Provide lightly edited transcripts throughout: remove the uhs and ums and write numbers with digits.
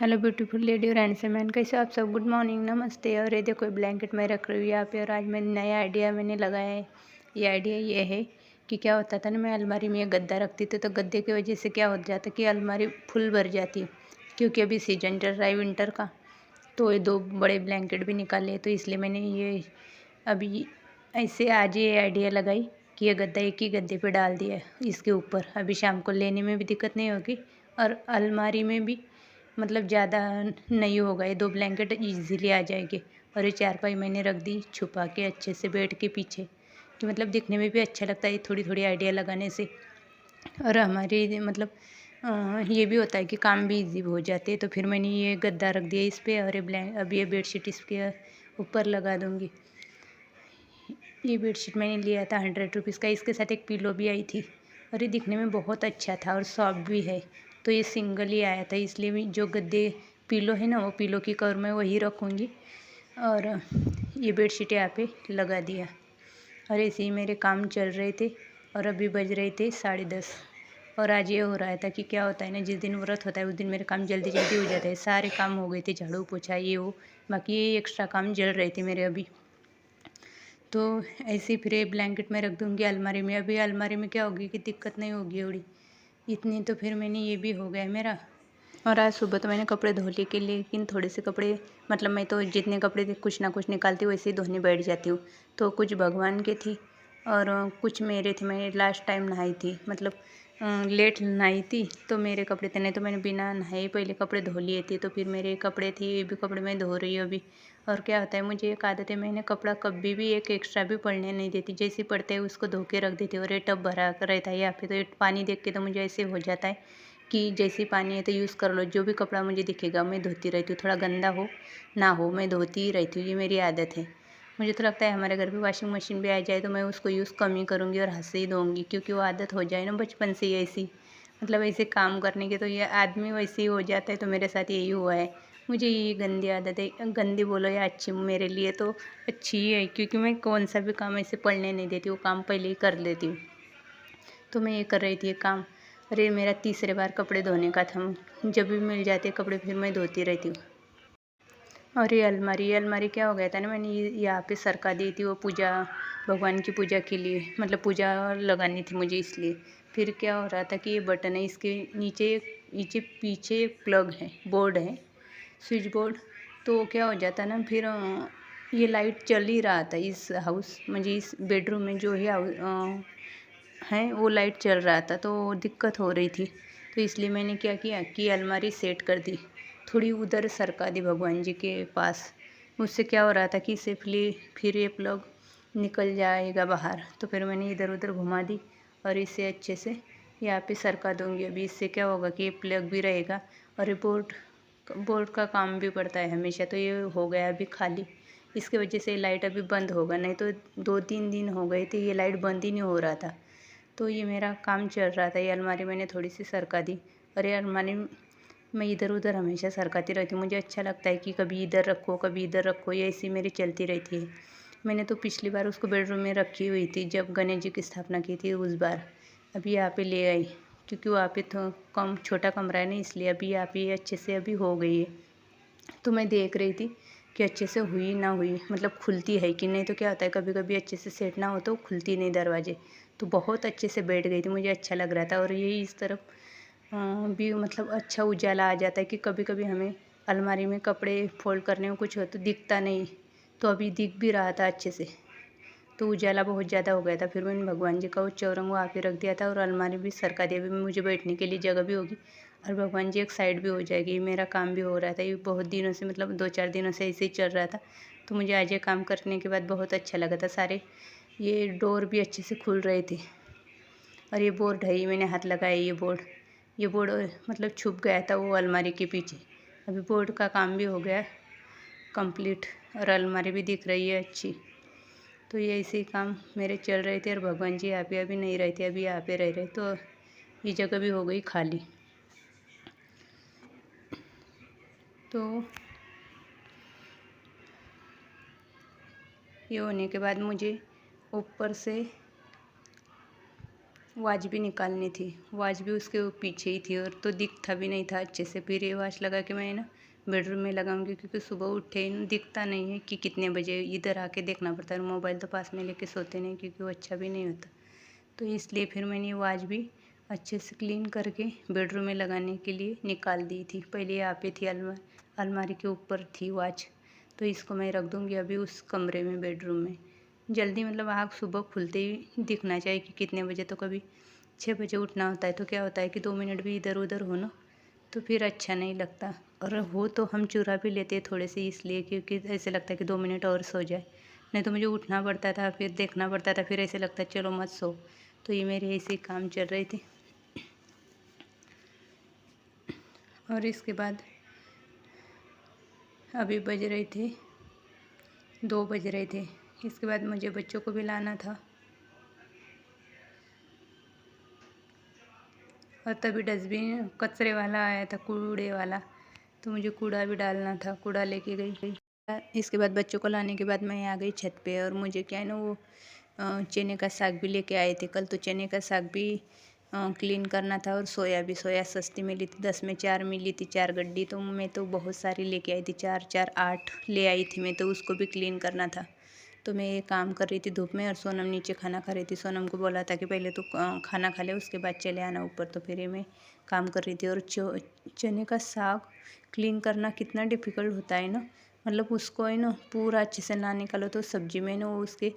Hello beautiful lady और handsome man, कैसे हो आप सब। गुड मॉर्निंग, नमस्ते। और ये देखो ब्लैंकेट मैं रख रही हूँ यहाँ पे। और आज मैं नया आइडिया मैंने लगाया है। ये आइडिया ये है कि क्या होता था ना, मैं अलमारी में ये गद्दा रखती थी तो गद्दे की वजह से क्या हो जाता कि अलमारी फुल भर जाती, क्योंकि अभी सीजन चल रहा है विंटर का। तो ये 2 बड़े ब्लैंकेट भी निकाले, तो इसलिए मैंने ये अभी ऐसे आज ये आइडिया लगाई कि ये गद्दा एक ही गद्दे पे डाल दिया है इसके ऊपर। अभी शाम को लेने में भी दिक्कत नहीं होगी और अलमारी में भी मतलब ज़्यादा नहीं होगा। ये 2 ब्लैंकेट इजीली आ जाएंगे। और ये चारपाई मैंने रख दी छुपा के अच्छे से बेड के पीछे, कि मतलब दिखने में भी अच्छा लगता है थोड़ी थोड़ी आइडिया लगाने से। और हमारे मतलब ये भी होता है कि काम भी इजी हो जाते हैं। तो फिर मैंने ये गद्दा रख दिया इस पर, और ये अब ये बेडशीट इसके ऊपर लगा दूँगी। ये बेडशीट मैंने लिया था 100 रुपीज़ का। इसके साथ एक पिलो भी आई थी और ये दिखने में बहुत अच्छा था और सॉफ्ट भी है। तो ये सिंगल ही आया था, इसलिए भी जो गद्दे पिलो है ना, वो पिलो की कवर मैं वही रखूँगी। और ये बेडशीट यहाँ पे लगा दिया। और ऐसे ही मेरे काम चल रहे थे और अभी बज रहे थे 10:30। और आज ये हो रहा था कि क्या होता है ना, जिस दिन व्रत होता है उस दिन मेरे काम जल्दी जल्दी हो जाते हैं। सारे काम हो गए थे, झाड़ू पोछा ये वो, बाकी ये एक्स्ट्रा काम जल रहे थे मेरे अभी। तो ऐसे ही फिर ये ब्लैंकेट में रख दूँगी अलमारी में। अभी अलमारी में क्या होगी कि दिक्कत नहीं होगी थोड़ी इतनी। तो फिर मैंने ये भी हो गया मेरा। और आज सुबह तो मैंने कपड़े धो लिए के, लेकिन थोड़े से कपड़े मतलब मैं तो जितने कपड़े कुछ ना कुछ निकालती हूँ वैसे ही धोने बैठ जाती हूँ। तो कुछ भगवान के थी और कुछ मेरे थे। मैं लास्ट टाइम नहाई थी, मतलब लेट नहाई थी, तो मेरे कपड़े थे। नहीं तो मैंने बिना नहाए पहले कपड़े धो लिए थे। तो फिर मेरे कपड़े थे, ये भी कपड़े मैं धो रही हूँ अभी। और क्या होता है, मुझे एक आदत है, मैंने कपड़ा कभी भी एक एक्स्ट्रा भी पड़ने नहीं देती। जैसे पड़ते है उसको धो के रख देती हूँ। और ये टब भरा रहता है यहाँ पे, तो ये पानी देख के तो मुझे ऐसे हो जाता है कि जैसे पानी है तो यूज़ कर लो। जो भी कपड़ा मुझे दिखेगा मैं धोती रहती हूँ, थोड़ा गंदा हो ना हो मैं धोती ही रहती हूँ। ये मेरी आदत है। मुझे तो लगता है हमारे घर पे वॉशिंग मशीन भी आ जाए तो मैं उसको यूज़ कम ही करूँगी और हाथ से ही धोऊँगी, क्योंकि वो आदत हो जाए ना बचपन से ही ऐसी, मतलब ऐसे काम करने की। तो ये आदमी वैसे ही हो जाता है। तो मेरे साथ यही हुआ है। मुझे ये गंदी आदत है, गंदी बोलो या अच्छी, मेरे लिए तो अच्छी ही है, क्योंकि मैं कौन सा भी काम ऐसे पढ़ने नहीं देती, वो काम पहले ही कर लेती हूँ। तो मैं ये कर रही थी ये काम। अरे मेरा तीसरे बार कपड़े धोने का था। जब भी मिल जाते कपड़े फिर मैं धोती रहती हूँ। और ये अलमारी क्या हो गया था ना, मैंने ये यहाँ पे सरका दी थी वो पूजा, भगवान की पूजा के लिए, मतलब पूजा लगानी थी मुझे इसलिए। फिर क्या हो रहा था कि ये बटन है, इसके नीचे नीचे पीछे एक प्लग है, बोर्ड है, स्विच बोर्ड। तो क्या हो जाता ना फिर ये लाइट चल ही रहा था इस हाउस, मुझे इस बेडरूम में जो है है वो लाइट चल रहा था, तो दिक्कत हो रही थी। तो इसलिए मैंने क्या किया कि अलमारी सेट कर दी, थोड़ी उधर सरका दी भगवान जी के पास। उससे क्या हो रहा था कि सेफली फिर ये प्लग निकल जाएगा बाहर। तो फिर मैंने इधर उधर घुमा दी और इसे अच्छे से यहाँ पे सरका दूँगी अभी। इससे क्या होगा कि ये प्लग भी रहेगा और ये बोर्ड का काम भी पड़ता है हमेशा। तो ये हो गया अभी खाली, इसकी वजह से लाइट अभी बंद होगा, नहीं तो 2-3 दिन हो गए थे ये लाइट बंद ही नहीं हो रहा था। तो ये मेरा काम चल रहा था। ये अलमारी मैंने थोड़ी सी सरका दी। और ये अलमारी मैं इधर उधर हमेशा सरकाती रहती हूँ। मुझे अच्छा लगता है कि कभी इधर रखो कभी इधर रखो, ये ऐसी मेरी चलती रहती है। मैंने तो पिछली बार उसको बेडरूम में रखी हुई थी जब गणेश जी की स्थापना की थी उस बार। अभी यहाँ पे ले आई, क्योंकि वहाँ पे तो कम छोटा कमरा है ना, इसलिए अभी यहाँ पे अच्छे से अभी हो गई है। तो मैं देख रही थी कि अच्छे से हुई ना हुई, मतलब खुलती है कि नहीं। तो क्या होता है कभी कभी अच्छे से सेट ना हो तो खुलती नहीं दरवाजे। तो बहुत अच्छे से बैठ गई थी, मुझे अच्छा लग रहा था। और यही इस तरफ भी मतलब अच्छा उजाला आ जाता है कि कभी कभी हमें अलमारी में कपड़े फोल्ड करने में कुछ हो तो दिखता नहीं, तो अभी दिख भी रहा था अच्छे से। तो उजाला बहुत ज़्यादा हो गया था। फिर मैंने भगवान जी का वो चौरंग वहाँ पे रख दिया था और अलमारी भी सरका दी। अभी मुझे बैठने के लिए जगह भी होगी और भगवान जी एक साइड भी हो जाएगी। मेरा काम भी हो रहा था, ये बहुत दिनों से, मतलब 2-4 दिनों से ऐसे ही चल रहा था। तो मुझे आज ये काम करने के बाद बहुत अच्छा लगा था। सारे ये डोर भी अच्छे से खुल रहे थे। और ये बोर्ड है, ये मैंने हाथ लगाया, ये बोर्ड मतलब छुप गया था वो अलमारी के पीछे। अभी बोर्ड का काम भी हो गया कंप्लीट और अलमारी भी दिख रही है अच्छी। तो ये ऐसे ही काम मेरे चल रहे थे और भगवान जी यहाँ पे अभी नहीं रहते, अभी यहाँ पे रह रहे। तो ये जगह भी हो गई खाली। तो ये होने के बाद मुझे ऊपर से वॉच भी निकालनी थी, वॉच भी उसके पीछे ही थी और तो दिखता भी नहीं था अच्छे से। फिर ये वॉच लगा के मैं ना बेडरूम में लगाऊंगी, क्योंकि सुबह उठे ही ना दिखता नहीं है कि कितने बजे, इधर आके देखना पड़ता है। मोबाइल तो पास में लेके सोते नहीं, क्योंकि वो अच्छा भी नहीं होता। तो इसलिए फिर मैंने ये वॉच भी अच्छे से क्लीन करके बेडरूम में लगाने के लिए निकाल दी थी। पहले यहाँ पे थी अलमारी के ऊपर थी वॉच, तो इसको मैं रख दूँगी अभी उस कमरे में, बेडरूम में। जल्दी मतलब आँख सुबह खुलते ही दिखना चाहिए कि कितने बजे। तो कभी 6 बजे उठना होता है, तो क्या होता है कि 2 मिनट भी इधर उधर हो ना, तो फिर अच्छा नहीं लगता। और हो तो हम चुरा भी लेते हैं थोड़े से, इसलिए क्योंकि ऐसे लगता है कि 2 मिनट और सो जाए। नहीं तो मुझे उठना पड़ता था, फिर देखना पड़ता था, फिर ऐसे लगता है चलो मत सो। तो ये मेरे ऐसे ही काम चल रहे थे। और इसके बाद अभी बज रहे थे 2 बज रहे थे। इसके बाद मुझे बच्चों को भी लाना था, और तभी डस्टबिन कचरे वाला आया था, कूड़े वाला, तो मुझे कूड़ा भी डालना था, कूड़ा लेके गई। इसके बाद बच्चों को लाने के बाद मैं आ गई छत पे, और मुझे क्या है ना वो चने का साग भी लेके आए थे कल, तो चने का साग भी क्लीन करना था। और सोया सस्ती मिली थी, 10 में 4 मिली थी, 4 गड्डी। तो मैं तो बहुत सारी लेके आई थी, 4 4 8 ले आई थी मैं, तो उसको भी क्लीन करना था। तो मैं ये काम कर रही थी धूप में, और सोनम नीचे खाना खा रही थी। सोनम को बोला था कि पहले तो खाना खा ले, उसके बाद चले आना ऊपर। तो फिर ये मैं काम कर रही थी। और चने का साग क्लीन करना कितना डिफ़िकल्ट होता है ना, मतलब उसको है ना पूरा अच्छे से ना निकालो तो सब्जी में ना वो उसके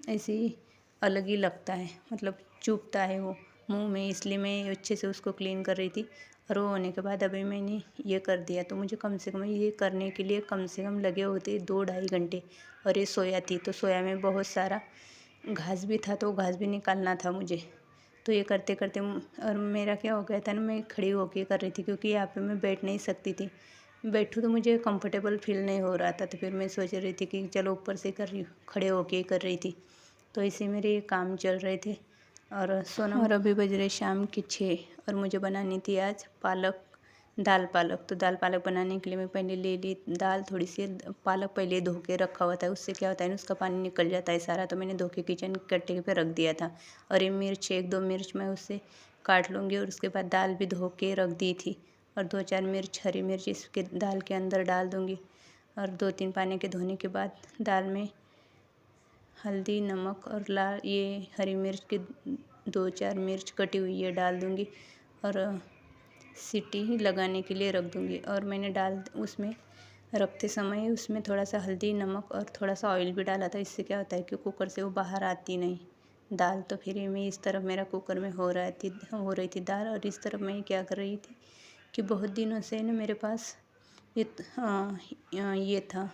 ऐसे ही अलग ही लगता है, मतलब चुभता है वो मुंह में। इसलिए मैं अच्छे से उसको क्लीन कर रही थी। और वो होने के बाद अभी मैंने ये कर दिया, तो मुझे कम से कम ये करने के लिए कम से कम लगे होते 2 ढाई घंटे। और ये सोया थी, तो सोया में बहुत सारा घास भी था, तो घास भी निकालना था मुझे। तो ये करते करते और मेरा क्या हो गया था ना, मैं खड़ी होके कर रही थी, क्योंकि यहाँ पे मैं बैठ नहीं सकती थी। बैठूँ तो मुझे कंफर्टेबल फील नहीं हो रहा था। तो फिर मैं सोच रही थी कि चलो ऊपर से कर रही हूँ, खड़े होके कर रही थी। तो इसी मेरे ये काम चल रहे थे। और सोनम, और अभी बज रहे शाम के 6, और मुझे बनानी थी आज दाल पालक। तो दाल पालक बनाने के लिए मैं पहले ले ली दाल, थोड़ी सी पालक पहले धो के रखा हुआ था। उससे क्या होता है ना, उसका पानी निकल जाता है सारा। तो मैंने धो के किचन कट्टे पे रख दिया था। और ये मिर्च 1-2 मिर्च मैं उससे काट लूँगी। और उसके बाद दाल भी धो के रख दी थी, और 2-4 मिर्च हरी मिर्च इसके दाल के अंदर डाल दूँगी। और 2-3 पानी के धोने के बाद दाल में हल्दी, नमक और लाल ये हरी मिर्च की 2-4 मिर्च कटी हुई ये डाल दूँगी, और सीटी लगाने के लिए रख दूँगी। और मैंने उसमें रखते समय उसमें थोड़ा सा हल्दी, नमक और थोड़ा सा ऑयल भी डाला था। इससे क्या होता है कि कुकर से वो बाहर आती नहीं दाल। तो फिर ये मैं इस तरफ मेरा कुकर में हो रही थी दाल। और इस तरफ मैं क्या कर रही थी कि बहुत दिनों से ना मेरे पास ये था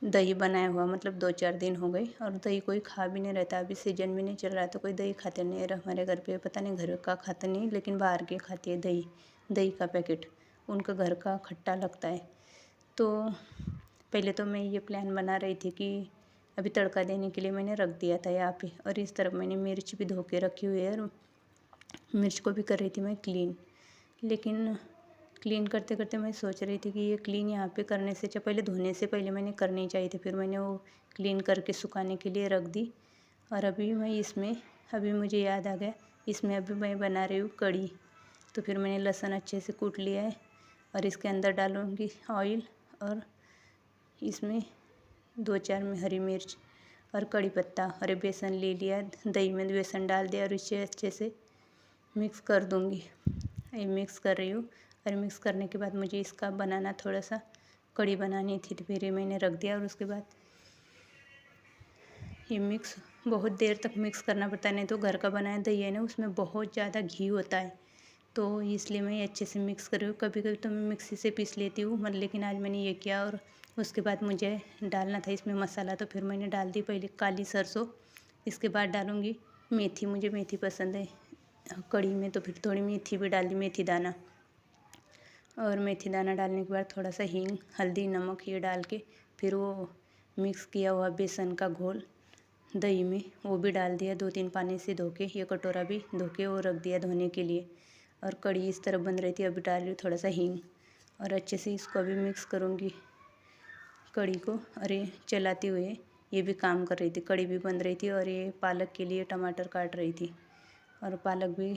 दही बनाया हुआ, मतलब 2-4 दिन हो गए, और दही कोई खा भी नहीं रहता। अभी सीजन भी नहीं चल रहा, तो कोई दही खाते नहीं है हमारे घर पे। पता नहीं घर का खाते नहीं, लेकिन बाहर के खाते हैं दही का पैकेट। उनका घर का खट्टा लगता है। तो पहले तो मैं ये प्लान बना रही थी कि अभी तड़का देने के लिए मैंने रख दिया था यहाँ पे। और इस तरफ मैंने मिर्च भी धो के रखी हुई है, और मिर्च को भी कर रही थी मैं क्लीन। लेकिन क्लीन करते करते मैं सोच रही थी कि ये क्लीन यहाँ पे करने से पहले, धोने से पहले मैंने करनी चाहिए थी। फिर मैंने वो क्लीन करके सुखाने के लिए रख दी। और अभी मुझे याद आ गया, इसमें अभी मैं बना रही हूँ कढ़ी। तो फिर मैंने लहसुन अच्छे से कूट लिया है, और इसके अंदर डालूँगी ऑयल, और इसमें 2-4 में हरी मिर्च और कड़ी पत्ता, और बेसन ले लिया, दही में बेसन डाल दिया, और इसे अच्छे से मिक्स कर दूँगी। ये मिक्स कर रही हूँ। और मिक्स करने के बाद मुझे इसका बनाना थोड़ा सा कड़ी बनानी थी, तो फिर ये मैंने रख दिया। और उसके बाद ये मिक्स बहुत देर तक मिक्स करना पड़ता है, नहीं तो घर का बनाया दही है ना, उसमें बहुत ज़्यादा घी होता है। तो इसलिए मैं अच्छे से मिक्स कर रही हूँ। कभी कभी तो मैं मिक्सी से पीस लेती हूँ, लेकिन आज मैंने ये किया। और उसके बाद मुझे डालना था इसमें मसाला, तो फिर मैंने डाल दी पहले काली सरसों। इसके बाद डालूँगी मेथी, मुझे मेथी पसंद है कड़ी में, तो फिर थोड़ी मेथी भी डाल दी, मेथी दाना। और मेथी दाना डालने के बाद थोड़ा सा हींग, हल्दी, नमक ये डाल के फिर वो मिक्स किया हुआ बेसन का घोल दही में वो भी डाल दिया, 2-3 पानी से धो के। ये कटोरा भी धो के वो रख दिया धोने के लिए। और कड़ी इस तरह बन रही थी। अभी डाल रही हूँ थोड़ा सा हींग, और अच्छे से इसको अभी मिक्स करूँगी कड़ी को। और ये चलाते हुए ये भी काम कर रही थी, कड़ी भी बन रही थी, और ये पालक के लिए टमाटर काट रही थी। और पालक भी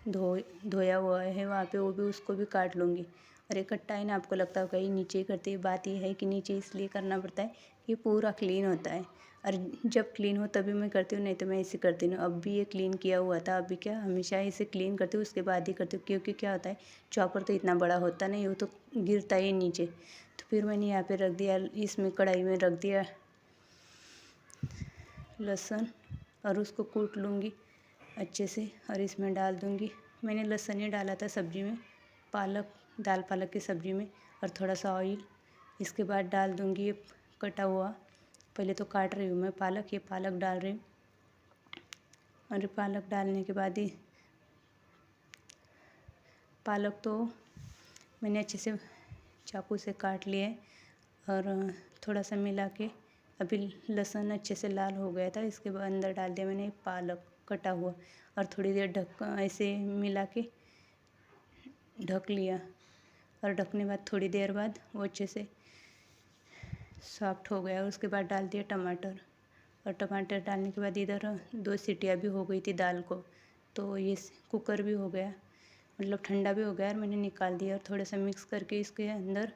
धोया हुआ है वहाँ पे, वो भी उसको भी काट लूँगी। और ये कट्टा है ना, आपको लगता होगा ये नीचे ही करती है, बात ये है कि नीचे इसलिए करना पड़ता है कि ये पूरा क्लीन होता है, और जब क्लीन हो तभी मैं करती हूँ, नहीं तो मैं ऐसे करती हूँ। अब भी ये क्लीन किया हुआ था, अभी क्या हमेशा इसे क्लीन करती हूँ उसके बाद ही करती हूँ, क्योंकि क्या होता है चॉपर तो इतना बड़ा होता नहीं, वो तो गिरता ही नीचे। तो फिर मैंने यहाँ पे रख दिया, इसमें कढ़ाई में रख दिया लहसुन, और उसको कूट लूँगी अच्छे से, और इसमें डाल दूँगी। मैंने लहसुन ही डाला था सब्ज़ी में, दाल पालक की सब्ज़ी में, और थोड़ा सा ऑयल। इसके बाद डाल दूँगी ये कटा हुआ, पहले तो काट रही हूँ मैं पालक, ये पालक डाल रही हूँ। और पालक डालने के बाद ही पालक तो मैंने अच्छे से चाकू से काट लिया है, और थोड़ा सा मिला के अभी लहसुन अच्छे से लाल हो गया था, इसके बाद अंदर डाल दिया मैंने पालक कटा हुआ, और थोड़ी देर ऐसे मिला के ढक लिया। और ढकने के बाद थोड़ी देर बाद वो अच्छे से सॉफ्ट हो गया, और उसके बाद डाल दिया टमाटर। और टमाटर डालने के बाद इधर 2 सीटियाँ भी हो गई थी दाल को, तो ये कुकर भी हो गया, मतलब ठंडा भी हो गया, और मैंने निकाल दिया। और थोड़ा सा मिक्स करके इसके अंदर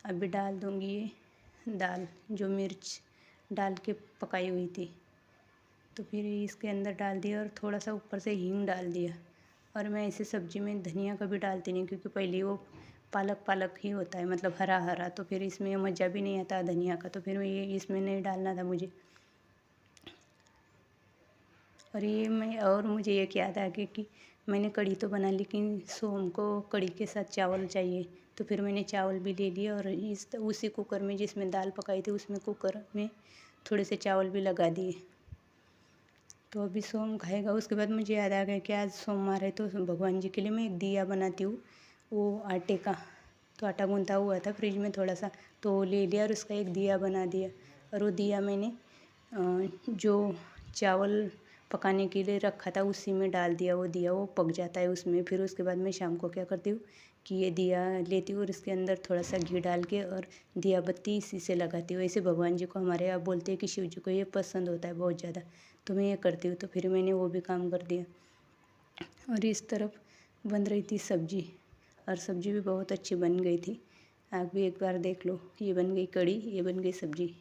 अभी डाल दूँगी ये दाल, जो मिर्च डाल के पकाई हुई थी, तो फिर इसके अंदर डाल दिया, और थोड़ा सा ऊपर से हींग डाल दिया। और मैं ऐसे सब्ज़ी में धनिया कभी डालती नहीं, क्योंकि पहले वो पालक पालक ही होता है, मतलब हरा हरा, तो फिर इसमें मज़ा भी नहीं आता धनिया का, तो फिर ये इसमें नहीं डालना था मुझे। और मुझे ये याद आ गया कि मैंने कढ़ी तो बना, लेकिन सोम को कढ़ी के साथ चावल चाहिए, तो फिर मैंने चावल भी ले लिए, और उसी कुकर में जिसमें दाल पकाई थी उसमें कुकर में थोड़े से चावल भी लगा दिए। तो अभी सोम खाएगा, उसके बाद मुझे याद आ गया कि आज सोमवार है, तो भगवान जी के लिए मैं एक दिया बनाती हूँ, वो आटे का। तो आटा गूंथा हुआ था फ्रिज में थोड़ा सा, तो वो ले लिया और उसका एक दिया बना दिया। और वो दिया मैंने जो चावल पकाने के लिए रखा था उसी में डाल दिया, वो दिया वो पक जाता है उसमें। फिर उसके बाद मैं शाम को क्या करती हूँ कि ये दिया लेती हूँ और इसके अंदर थोड़ा सा घी डाल के और दिया बत्ती इसी से लगाती हूँ। ऐसे भगवान जी को हमारे यहाँ बोलते हैं कि शिव जी को ये पसंद होता है बहुत ज़्यादा, तो मैं ये करती हूँ। तो फिर मैंने वो भी काम कर दिया। और इस तरफ बन रही थी सब्जी, और सब्जी भी बहुत अच्छी बन गई थी। आप भी एक बार देख लो, ये बन गई कढ़ी, ये बन गई सब्जी।